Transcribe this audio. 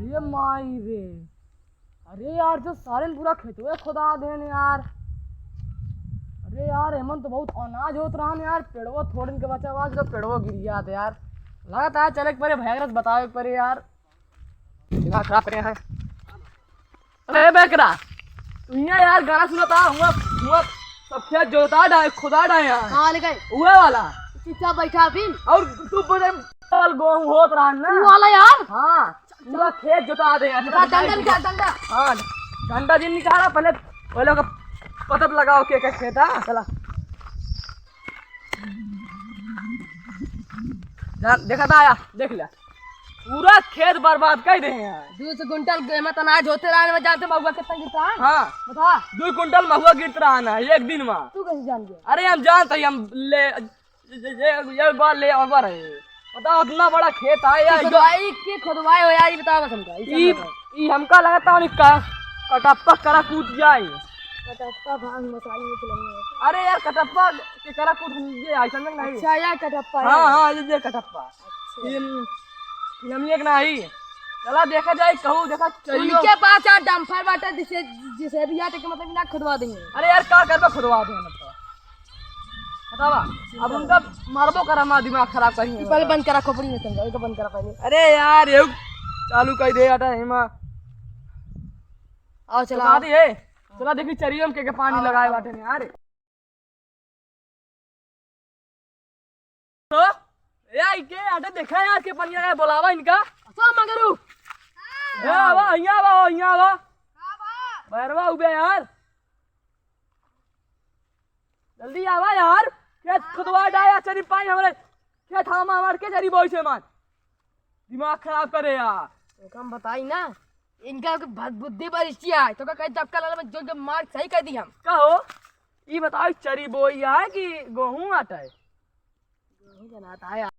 अरे माई रे, अरे यार जो सारे पूरा खेतवे खुदा देन यार। अरे यार हेमंत तो बहुत अनाज होत रहा यार, पेड़वो थोड़े के बचा हुआ तो पेड़वो गिर गया था यार। लगाता है चले एक बारे भैगरस बताओ एक बारे यार, दिमाग खराब करे हैं। अरे बैकरा तू यहाँ यार गाना सुनाता हुआ हुआ सब खेत जोता डाए खुदा डाए यार। कहाँ ले गए? हुए वाला चुपचाप बैठा फिर। और तू बोले गेहूं होत रहा ना तू वाला यार। हाँ पूरा खेत जोता दे यार। डंडा निकाल डंडा। हाँ डंडा जिन निकाला, पहले पहले का पतप लगाओ के खेत। हाँ चला देखा था आया, देख लिया पूरा खेत बर्बाद कर दे यार। 200 कुंटल गेहूं अनाज होते रहा में, जानते महुआ कितना गिरता है? हाँ बता। 2 कुंटल महुआ गिरत रहा ना एक दिन में। तू कैसे जान गया? अरे हम जानते हम ले ये बार ले और है बताओ, इतना बड़ा खेत है यार। खुदवाई के खुदवाई हो यार, ये बताओ बस हमका। ई हमका लगता है कटप्पा करा कूद जाए। कटप्पा भांग मसाले में खिलाने। अरे यार कटप्पा के करा कूद ये ऐसा नहीं। अच्छा यार कटप्पा है। हाँ हाँ ये कटप्पा फिल्म नहीं। चला देखा जाए कहूँ देखा चलियो। उनके पास यार डंपर बाटा जिसे भी आटे के मतलब ना खुदवा देंगे। अरे यार क्या करबा खुदवा दे बतावा, अब उनका मारबो करा मा दिमाग खराब करी। पहले बंद करा खोपड़ी में समझा, इसको बंद करा पहले। अरे यार ये चालू कर दे आटा हिमा। आओ चला चला दी है, चला देखी चरियम के पानी लगाए बाटे ने यार। तो यार के आटे देखा यार के पानी लगाए बोलावा इनका। सो मगरू ए आवा यहाँ आवा बैरवा उबे यार, जल्दी आवा यार। खेत खुदवा डाया चरी पानी हमारे खेत हमार के चरी बोई से मान दिमाग खराब करे यार। तो हम बताई ना इनका बुद्धि बरिष्ठी है तो कहीं दबका लाला में जो मार्क सही कर दी हम। कहो ये बताओ चरी बोई है कि गेहूं आटा है? गेहूं बनाता है।